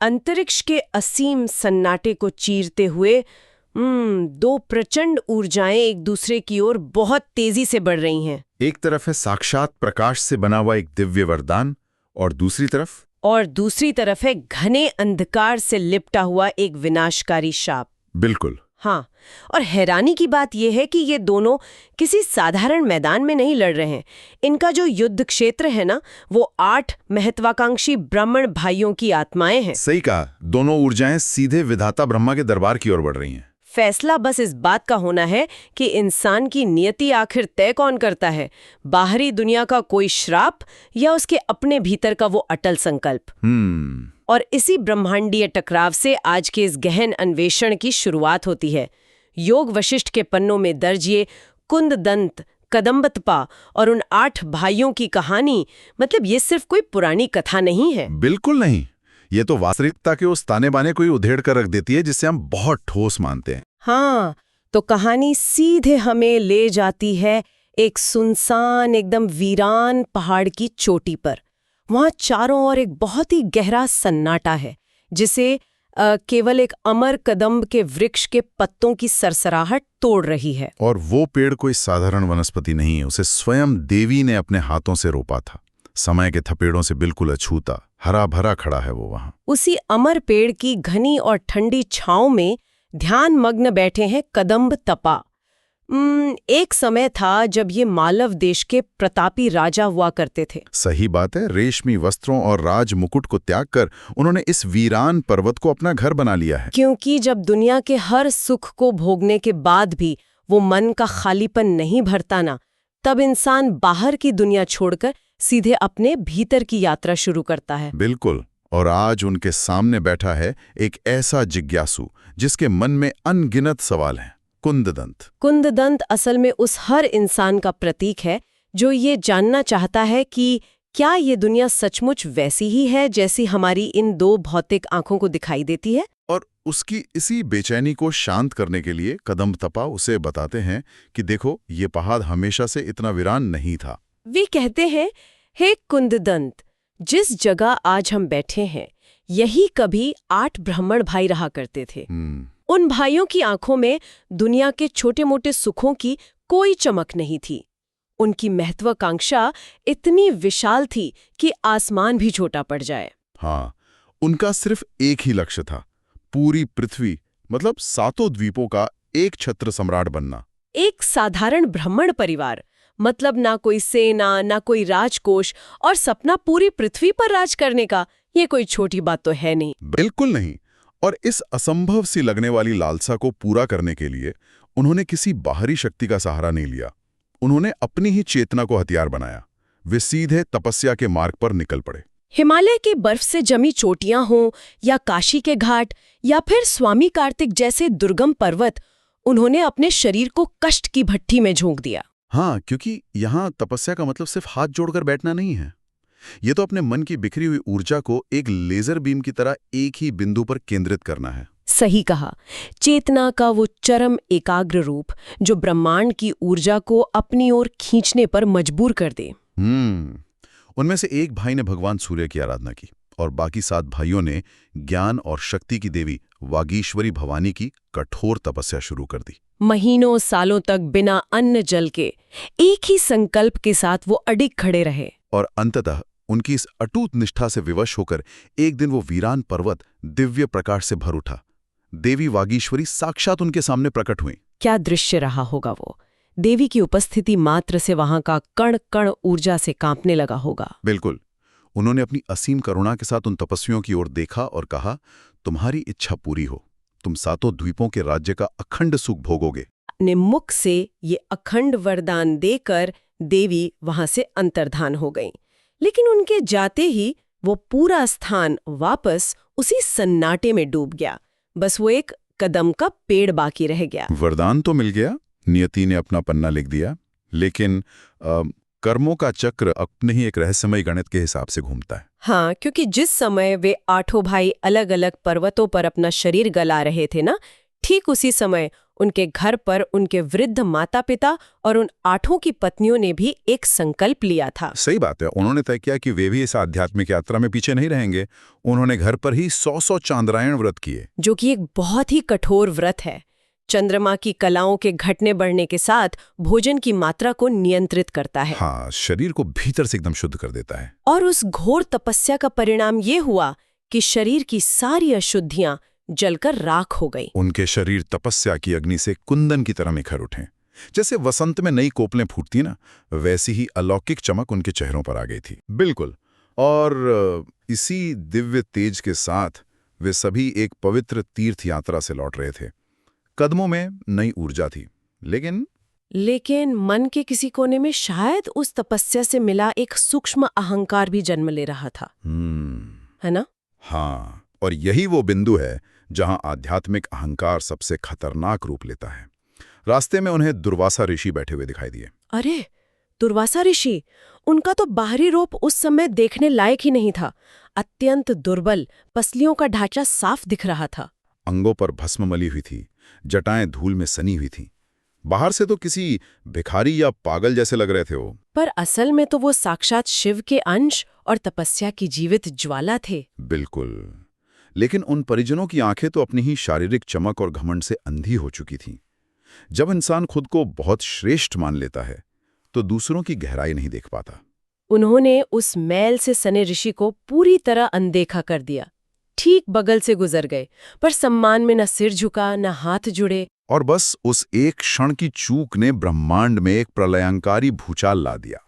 अंतरिक्ष के असीम सन्नाटे को चीरते हुए दो प्रचंड ऊर्जाएं एक दूसरे की ओर बहुत तेजी से बढ़ रही हैं। एक तरफ है साक्षात प्रकाश से बना हुआ एक दिव्य वरदान, और दूसरी तरफ है घने अंधकार से लिपटा हुआ एक विनाशकारी शाप। बिल्कुल। हाँ, और हैरानी की बात यह है कि ये दोनों किसी साधारण मैदान में नहीं लड़ रहे हैं। इनका जो युद्ध क्षेत्र है ना, वो 8 महत्वाकांक्षी ब्राह्मण भाइयों की आत्माएं हैं। सही कहा, दोनों ऊर्जाएं सीधे विधाता ब्रह्मा के दरबार की ओर बढ़ रही हैं। फैसला बस इस बात का होना है कि इंसान की नियति आखिर तय कौन करता है, बाहरी दुनिया का कोई श्राप या उसके अपने भीतर का वो अटल संकल्प। और इसी ब्रह्मांडीय टकराव से आज के इस गहन अन्वेषण की शुरुआत होती है। योग वशिष्ठ के पन्नों में दर्ज ये कुंददंत, कदम्बतपा और उन 8 भाइयों की कहानी, मतलब ये सिर्फ कोई पुरानी कथा नहीं है। बिल्कुल नहीं, ये तो वास्तविकता के उस ताने बाने को ही उधेड़ कर रख देती है जिसे हम बहुत ठोस मानते हैं। हाँ, तो कहानी सीधे हमें ले जाती है एक सुनसान, एकदम वीरान पहाड़ की चोटी पर। वहां चारों ओर एक बहुत ही गहरा सन्नाटा है, जिसे केवल एक अमर कदम्ब के वृक्ष के पत्तों की सरसराहट तोड़ रही है। और वो पेड़ कोई साधारण वनस्पति नहीं है, उसे स्वयं देवी ने अपने हाथों से रोपा था। समय के थपेड़ों से बिल्कुल अछूता, हरा भरा खड़ा है वो वहां। उसी अमर पेड़ की घनी और ठंडी छांव में ध्यान मग्न बैठे हैं कदम्बतपा। एक समय था जब ये मालव देश के प्रतापी राजा हुआ करते थे। सही बात है, रेशमी वस्त्रों और राज मुकुट को त्याग कर उन्होंने इस वीरान पर्वत को अपना घर बना लिया है। क्योंकि जब दुनिया के हर सुख को भोगने के बाद भी वो मन का खालीपन नहीं भरता ना, तब इंसान बाहर की दुनिया छोड़कर सीधे अपने भीतर की यात्रा शुरू करता है। बिल्कुल, और आज उनके सामने बैठा है एक ऐसा जिज्ञासु जिसके मन में अनगिनत सवाल हैं। कुंददंत असल में उस हर इंसान का प्रतीक है जो ये जानना चाहता है कि क्या ये दुनिया सचमुच वैसी ही है जैसी हमारी इन 2 भौतिक आंखों को दिखाई देती है। और उसकी इसी बेचैनी को शांत करने के लिए कदम्बतपा उसे बताते हैं कि देखो, ये पहाड़ हमेशा से इतना वीरान नहीं था। वे कहते हैं, हे कुंददंत, जिस जगह आज हम बैठे हैं यही कभी 8 ब्राह्मण भाई रहा करते थे। उन भाइयों की आंखों में दुनिया के छोटे मोटे सुखों की कोई चमक नहीं थी। उनकी महत्वाकांक्षा इतनी विशाल थी कि आसमान भी छोटा पड़ जाए। हाँ, उनका सिर्फ एक ही लक्ष्य था, पूरी पृथ्वी, मतलब 7 द्वीपों का एक छत्र सम्राट बनना। एक साधारण ब्राह्मण परिवार, मतलब ना कोई सेना, ना कोई राजकोष, और सपना पूरी पृथ्वी पर राज करने का, ये कोई छोटी बात तो है नहीं। बिल्कुल नहीं। और इस असंभव सी लगने वाली लालसा को पूरा करने के लिए उन्होंने किसी बाहरी शक्ति का सहारा नहीं लिया। उन्होंने अपनी ही चेतना को हथियार बनाया। वे सीधे तपस्या के मार्ग पर निकल पड़े। हिमालय की बर्फ से जमी चोटियां हों या काशी के घाट या फिर स्वामी कार्तिक जैसे दुर्गम पर्वत, उन्होंने अपने शरीर को कष्ट की भट्ठी में झोंक दिया। हाँ, क्योंकि यहाँ तपस्या का मतलब सिर्फ हाथ जोड़कर बैठना नहीं है। ये तो अपने मन की बिखरी हुई ऊर्जा को एक लेजर बीम की तरह एक ही बिंदु पर केंद्रित करना है। सही कहा, चेतना का वो चरम एकाग्र रूप जो ब्रह्मांड की ऊर्जा को अपनी ओर खींचने पर मजबूर कर दे। उनमें से एक भाई ने भगवान सूर्य की आराधना की और बाकी 7 भाइयों ने ज्ञान और शक्ति की देवी वागीश्वरी भवानी की कठोर तपस्या शुरू कर दी। महीनों सालों तक बिना अन्न जल के एक ही संकल्प के साथ वो अडिग खड़े रहे। और अंततः उनकी इस अटूट निष्ठा से विवश होकर एक दिन वो वीरान पर्वत दिव्य प्रकाश से भर उठा। देवी वागीश्वरी साक्षात उनके सामने प्रकट हुई। क्या दृश्य रहा होगा वो! देवी की उपस्थिति मात्र से वहां का कण कण ऊर्जा से कांपने लगा होगा। बिल्कुल। उन्होंने अपनी असीम करुणा के साथ उन तपस्वियों की ओर देखा और कहा, तुम्हारी इच्छा पूरी हो, तुम 7 द्वीपों के राज्य का अखंड सुख भोगोगे। अपने मुख से ये अखंड वरदान देकर देवी वहां से अंतर्धान हो गईं। लेकिन उनके जाते ही वो पूरा स्थान वापस उसी सन्नाटे में डूब गया। बस वो एक कदम का पेड़ बाकी रह गया। वरदान तो मिल गया, नियति ने अपना पन्ना लिख दिया, लेकिन कर्मों का चक्र अपने ही एक रहस्यमय गणित के हिसाब से घूमता है। हाँ, क्योंकि जिस समय वे 8 भाई अलग अलग पर्वतों पर अपना शरीर गला रहे थे ना, ठीक उसी समय उनके घर पर उनके वृद्ध माता पिता और उन 8 की पत्नियों ने भी एक संकल्प लिया था। सही बात है। उन्होंने तय किया कि वे भी इस आध्यात्मिक यात्रा में पीछे नहीं रहेंगे। उन्होंने घर पर ही 100 चांद्रायण व्रत किए, जो कि एक बहुत ही कठोर व्रत है। चंद्रमा की कलाओं के घटने बढ़ने के साथ भोजन की मात्रा को नियंत्रित करता है। हाँ, शरीर को भीतर से एकदम शुद्ध कर देता है। और उस घोर तपस्या का परिणाम ये हुआ कि शरीर की सारी अशुद्धियां जलकर राख हो गई। उनके शरीर तपस्या की अग्नि से कुंदन की तरह निखर उठे। जैसे वसंत में नई कोपलें फूटती ना, वैसी ही अलौकिक चमक उनके चेहरों पर आ गई थी। बिल्कुल। और इसी दिव्य तेज के साथ वे सभी एक पवित्र तीर्थ यात्रा से लौट रहे थे। कदमों में नई ऊर्जा थी, लेकिन मन के किसी कोने में शायद उस तपस्या से मिला एक सूक्ष्म अहंकार भी जन्म ले रहा था। है ना? हाँ, और यही वो बिंदु है जहां आध्यात्मिक अहंकार सबसे खतरनाक रूप लेता है। रास्ते में उन्हें दुर्वासा ऋषि बैठे हुए दिखाई दिए। अरे, दुर्वासा ऋषि! उनका तो बाहरी रूप उस समय देखने लायक ही नहीं था। अत्यंत दुर्बल, पसलियों का ढांचा साफ दिख रहा था। अंगों पर भस्म मली हुई थी, जटाएं धूल में सनी हुई थीं। बाहर से तो किसी भिखारी या पागल जैसे लग रहे थे वो, पर असल में तो वो साक्षात शिव के अंश और तपस्या की जीवित ज्वाला थे। बिल्कुल। लेकिन उन परिजनों की आंखें तो अपनी ही शारीरिक चमक और घमंड से अंधी हो चुकी थीं। जब इंसान खुद को बहुत श्रेष्ठ मान लेता है तो दूसरों की गहराई नहीं देख पाता। उन्होंने उस मैल से सने ऋषि को पूरी तरह अनदेखा कर दिया। ठीक बगल से गुजर गए, पर सम्मान में न सिर झुका न हाथ जुड़े। और बस उस एक क्षण की चूक ने ब्रह्मांड में एक प्रलयंकारी भूचाल ला दिया।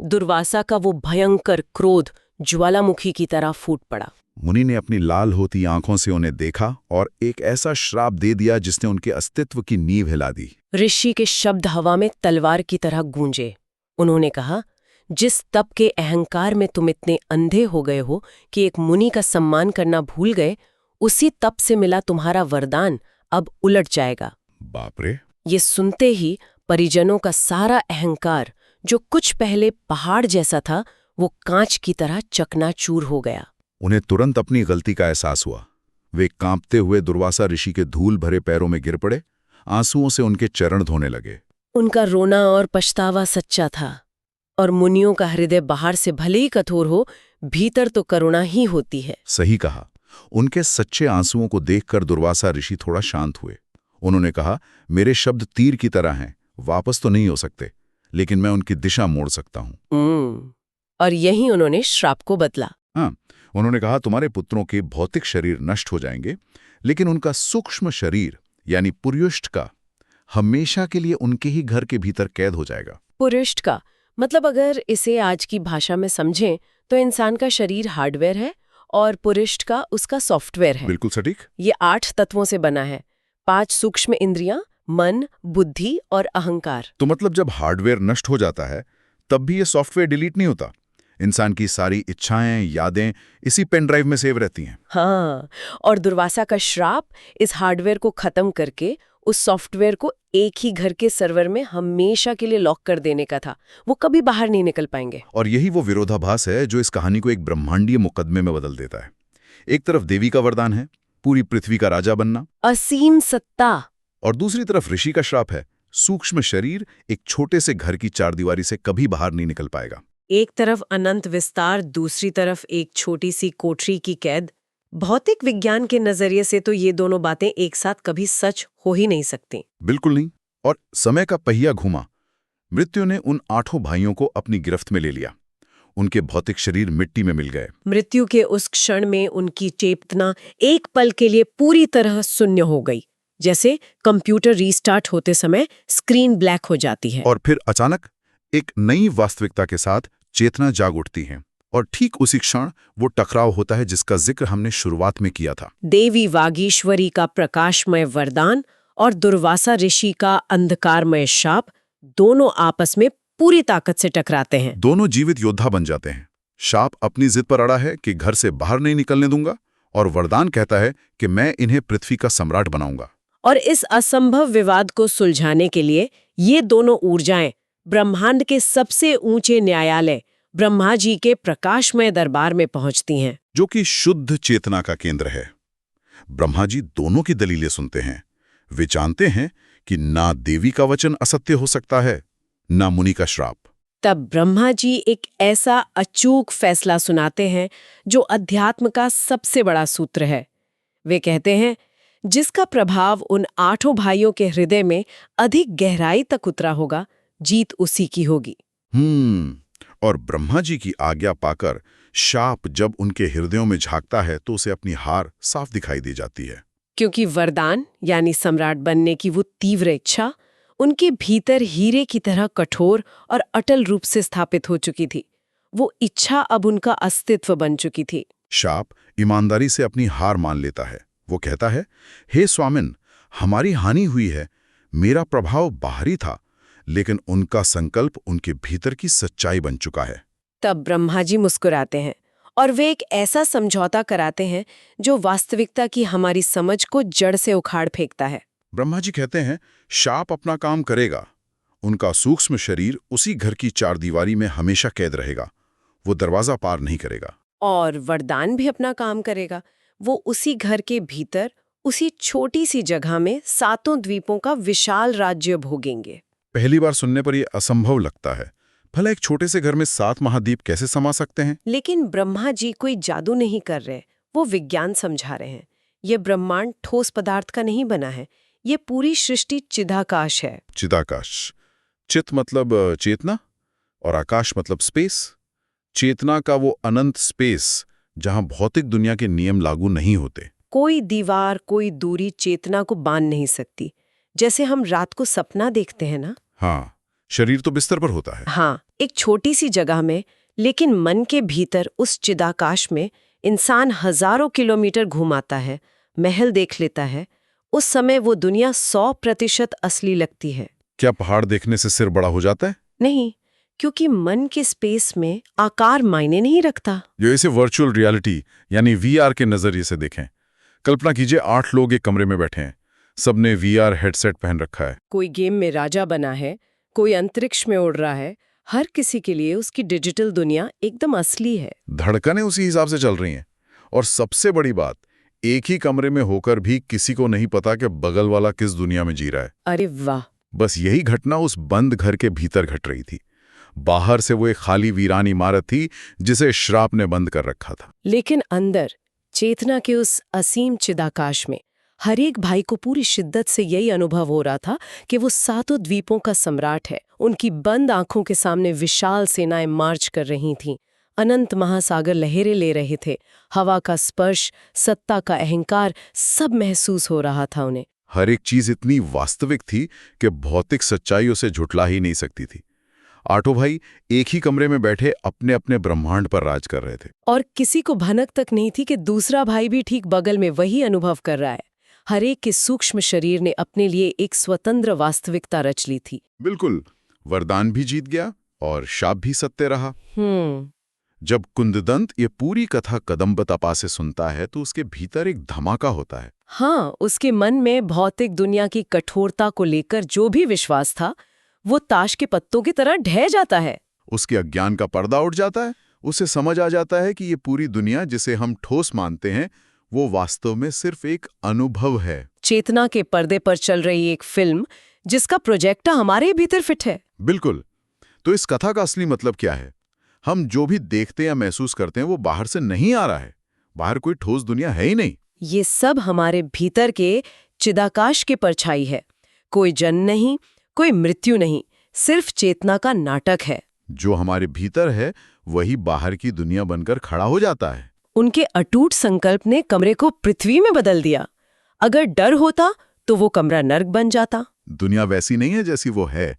दुर्वासा का वो भयंकर क्रोध ज्वालामुखी की तरह फूट पड़ा। मुनि ने अपनी लाल होती आंखों से उन्हें देखा और एक ऐसा श्राप दे दिया जिसने उनके अस्तित्व की नींव हिला दी। ऋषि के शब्द हवा में तलवार की तरह गूंजे। उन्होंने कहा, जिस तप के अहंकार में तुम इतने अंधे हो गए हो कि एक मुनि का सम्मान करना भूल गए, उसी तप से मिला तुम्हारा वरदान अब उलट जाएगा। बाप रे! ये सुनते ही परिजनों का सारा अहंकार, जो कुछ पहले पहाड़ जैसा था, वो कांच की तरह चकनाचूर हो गया। उन्हें तुरंत अपनी गलती का एहसास हुआ। वे कांपते हुए दुर्वासा ऋषि के धूल भरे पैरों में गिर पड़े, आंसुओं से उनके चरण धोने लगे। उनका रोना और पछतावा सच्चा था, और मुनियों का हृदय बाहर से भले ही कठोर हो, भीतर तो करुणा ही होती है। सही कहा। उनके सच्चे आंसुओं को देखकर दुर्वासा ऋषि थोड़ा शांत हुए। उन्होंने कहा, मेरे शब्द तीर की तरह हैं, वापस तो नहीं हो सकते, लेकिन मैं उनकी दिशा मोड़ सकता हूं। और यही उन्होंने श्राप को बदला। हाँ, उन्होंने कहा, तुम्हारे पुत्रों के भौतिक शरीर नष्ट हो जाएंगे, लेकिन उनका सूक्ष्म शरीर यानी पुरुष्ट का हमेशा के लिए उनके ही घर के भीतर कैद हो जाएगा। पुरुष्ट का मतलब, अगर इसे आज की भाषा में समझें तो इंसान का शरीर हार्डवेयर है और पुरुष्ट का उसका सॉफ्टवेयर है। बिल्कुल सटीक। ये 8 तत्वों से बना है। 5 सूक्ष्म इंद्रियां, मन, बुद्धि और अहंकार। तो मतलब जब हार्डवेयर नष्ट हो जाता है तब भी ये सॉफ्टवेयर डिलीट नहीं होता। इंसान की सारी इच्छाएं, यादें इसी पेन ड्राइव में सेव रहती हैं। हाँ, और दुर्वासा का श्राप इस हार्डवेयर को खत्म करके उस सॉफ्टवेयर को एक ही घर के सर्वर में हमेशा के लिए लॉक कर देने का था। वो कभी बाहर नहीं निकल पाएंगे। और यही वो विरोधाभास है जो इस कहानी को एक ब्रह्मांडीय मुकदमे में बदल देता है। एक तरफ देवी का वरदान है, पूरी पृथ्वी का राजा बनना, असीम सत्ता, और दूसरी तरफ ऋषि का श्राप है, सूक्ष्म शरीर एक छोटे से घर की चारदीवारी से कभी बाहर नहीं निकल पाएगा। एक तरफ अनंत विस्तार, दूसरी तरफ एक छोटी सी कोठरी की कैद। भौतिक विज्ञान के नजरिए से तो ये दोनों बातें एक साथ कभी सच हो ही नहीं सकती। बिल्कुल नहीं। और समय का पहिया घूमा। मृत्यु ने उन 8 भाइयों को अपनी गिरफ्त में ले लिया। उनके भौतिक शरीर मिट्टी में मिल गए। मृत्यु के उस क्षण में उनकी चेतना एक पल के लिए पूरी तरह शून्य हो गई, जैसे कंप्यूटर रीस्टार्ट होते समय स्क्रीन ब्लैक हो जाती है। और फिर अचानक एक नई वास्तविकता के साथ चेतना जाग उठती है, और ठीक उसी क्षण वो टकराव होता है जिसका जिक्र हमने शुरुआत में किया था। देवी वागीश्वरी का प्रकाशमय वरदान और दुर्वासा ऋषि का अंधकारमय शाप दोनों आपस में पूरी ताकत से टकराते हैं। दोनों जीवित योद्धा बन जाते हैं। शाप अपनी जिद पर अड़ा है कि घर से बाहर नहीं निकलने दूंगा, और वरदान कहता है कि मैं इन्हें पृथ्वी का सम्राट बनाऊंगा। और इस असंभव विवाद को सुलझाने के लिए ये दोनों ऊर्जाएं ब्रह्मांड के सबसे ऊंचे न्यायालय ब्रह्मा जी के प्रकाशमय दरबार में पहुंचती हैं, जो कि शुद्ध चेतना का केंद्र है। ब्रह्मा जी दोनों की दलीलें सुनते हैं। वे जानते हैं कि ना देवी का वचन असत्य हो सकता है, ना मुनि का श्राप। तब ब्रह्मा जी एक ऐसा अचूक फैसला सुनाते हैं जो अध्यात्म का सबसे बड़ा सूत्र है। वे कहते हैं, जिसका प्रभाव उन 8 भाइयों के हृदय में अधिक गहराई तक उतरा होगा, जीत उसी की होगी। और ब्रह्मा जी की आज्ञा पाकर शाप जब उनके हृदयों में झांकता है तो उसे अपनी हार साफ दिखाई दी जाती है। क्योंकि वरदान यानी सम्राट बनने की वो तीव्र इच्छा उनके भीतर हीरे की तरह कठोर और अटल रूप से स्थापित हो चुकी थी। वो इच्छा अब उनका अस्तित्व बन चुकी थी। शाप ईमानदारी से अपनी हार मान लेता है। वो कहता है, हे स्वामिन, हमारी हानि हुई है, मेरा प्रभाव बाहरी था, लेकिन उनका संकल्प उनके भीतर की सच्चाई बन चुका है। तब ब्रह्मा जी मुस्कुराते हैं और वे एक ऐसा समझौता कराते हैं जो वास्तविकता की हमारी समझ को जड़ से उखाड़ फेंकता है। ब्रह्मा जी कहते हैं, शाप अपना काम करेगा, उनका सूक्ष्म शरीर उसी घर की चारदीवारी में हमेशा कैद रहेगा, वो दरवाजा पार नहीं करेगा। और वरदान भी अपना काम करेगा, वो उसी घर के भीतर उसी छोटी सी जगह में 7 द्वीपों का विशाल राज्य भोगेंगे। पहली बार सुनने पर यह असंभव लगता है। भला एक छोटे से घर में 7 महाद्वीप कैसे समा सकते हैं? लेकिन ब्रह्मा जी कोई जादू नहीं कर रहे, वो विज्ञान समझा रहे हैं। ये ब्रह्मांड ठोस पदार्थ का नहीं बना है, ये पूरी सृष्टि चिदाकाश है। चिदाकाश, चित मतलब चेतना और आकाश मतलब स्पेस। चेतना का वो अनंत स्पेस जहां भौतिक दुनिया के नियम लागू नहीं होते। कोई दीवार, कोई दूरी चेतना को बांध नहीं सकती। जैसे हम रात को सपना देखते हैं ना। हाँ, शरीर तो बिस्तर पर होता है। हाँ, एक छोटी सी जगह में, लेकिन मन के भीतर उस चिदाकाश में इंसान हजारों किलोमीटर घुमाता है, महल देख लेता है। उस समय वो दुनिया 100% असली लगती है। क्या पहाड़ देखने से सिर बड़ा हो जाता है? नहीं, क्योंकि मन के स्पेस में आकार मायने नहीं रखता। जो इसे वर्चुअल रियलिटी यानी VR के नजरिए से देखें। कल्पना कीजिए 8 लोग एक कमरे में बैठे हैं, सबने VR हेडसेट पहन रखा है। कोई गेम में राजा बना है, कोई अंतरिक्ष में उड़ रहा है। हर किसी के लिए उसकी डिजिटल दुनिया एकदम असली है। धड़कनें उसी हिसाब से चल रही हैं। और सबसे बड़ी बात, एक ही कमरे में होकर भी किसी को नहीं पता कि बगल वाला किस दुनिया में जी रहा है। अरे वाह! बस यही घटना उस बंद घर के भीतर घट रही थी। बाहर से वो एक खाली वीरान इमारत थी जिसे श्राप ने बंद कर रखा था। लेकिन अंदर चेतना के उस असीम चिदाकाश में हर एक भाई को पूरी शिद्दत से यही अनुभव हो रहा था कि वो 7 द्वीपों का सम्राट है। उनकी बंद आंखों के सामने विशाल सेनाएं मार्च कर रही थीं। अनंत महासागर लहरें ले रहे थे। हवा का स्पर्श, सत्ता का अहंकार, सब महसूस हो रहा था उन्हें। हर एक चीज इतनी वास्तविक थी कि भौतिक सच्चाई उसे झुठला ही नहीं सकती थी। 8 भाई एक ही कमरे में बैठे अपने अपने ब्रह्मांड पर राज कर रहे थे। और किसी को भनक तक नहीं थी कि दूसरा भाई भी ठीक बगल में वही अनुभव कर रहा है। हर एक के सूक्ष्म शरीर ने अपने लिए एक स्वतंत्र वास्तविकता रच ली थी। बिल्कुल, वरदान भी जीत गया और शाप भी सत्य रहा। जब कुंददंत ये पूरी कथा कदम्ब तपा से सुनता है तो उसके भीतर एक धमाका होता है। हाँ, उसके मन में भौतिक दुनिया की कठोरता को लेकर जो भी विश्वास था, वो ताश के पत्तों की तरह ढह जाता है। उसके अज्ञान का पर्दा उठ जाता है। उसे समझ आ जाता है कि ये पूरी दुनिया जिसे हम ठोस मानते हैं, वो वास्तव में सिर्फ एक अनुभव है। चेतना के पर्दे पर चल रही एक फिल्म जिसका प्रोजेक्टर हमारे भीतर फिट है। बिल्कुल। तो इस कथा का असली मतलब क्या है? हम जो भी देखते या महसूस करते हैं वो बाहर से नहीं आ रहा है। बाहर कोई ठोस दुनिया है ही नहीं। ये सब हमारे भीतर के चिदाकाश के परछाई है। कोई जन्म नहीं, कोई मृत्यु नहीं, सिर्फ चेतना का नाटक है। जो हमारे भीतर है वही बाहर की दुनिया बनकर खड़ा हो जाता है। उनके अटूट संकल्प ने कमरे को पृथ्वी में बदल दिया। अगर डर होता तो वो कमरा नर्क बन जाता। दुनिया वैसी नहीं है जैसी वो है,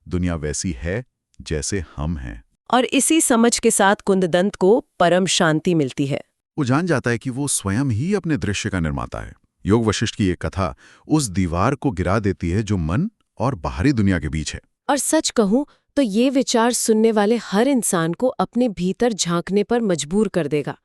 दुनिया वैसी है जैसे हम हैं। और इसी समझ के साथ कुंददंत को परम शांति मिलती है। वो जान जाता है कि वो स्वयं ही अपने दृश्य का निर्माता है। योग वशिष्ठ की ये कथा उस दीवार को गिरा देती है जो मन और बाहरी दुनिया के बीच है। और सच कहूं तो ये विचार सुनने वाले हर इंसान को अपने भीतर झांकने पर मजबूर कर देगा।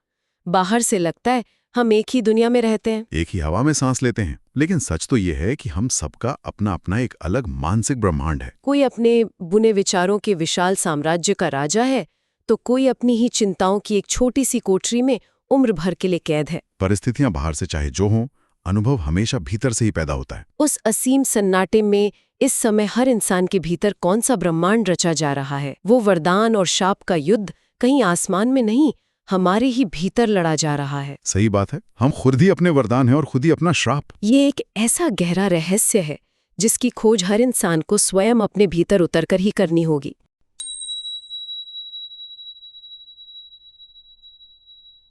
बाहर से लगता है हम एक ही दुनिया में रहते हैं, एक ही हवा में सांस लेते हैं, लेकिन सच तो ये है कि हम सबका अपना अपना एक अलग मानसिक ब्रह्मांड है। कोई अपने बुने विचारों के विशाल साम्राज्य का राजा है, तो कोई अपनी ही चिंताओं की एक छोटी सी कोठरी में उम्र भर के लिए कैद है। परिस्थितियां बाहर से चाहे जो हों, अनुभव हमेशा भीतर से ही पैदा होता है। उस असीम सन्नाटे में इस समय हर इंसान के भीतर कौन सा ब्रह्मांड रचा जा रहा है? वो वरदान और शाप का युद्ध कहीं आसमान में नहीं, हमारे ही भीतर लड़ा जा रहा है। सही बात है, हम खुद ही अपने वरदान हैं और खुद ही अपना श्राप। ये एक ऐसा गहरा रहस्य है जिसकी खोज हर इंसान को स्वयं अपने भीतर उतरकर ही करनी होगी।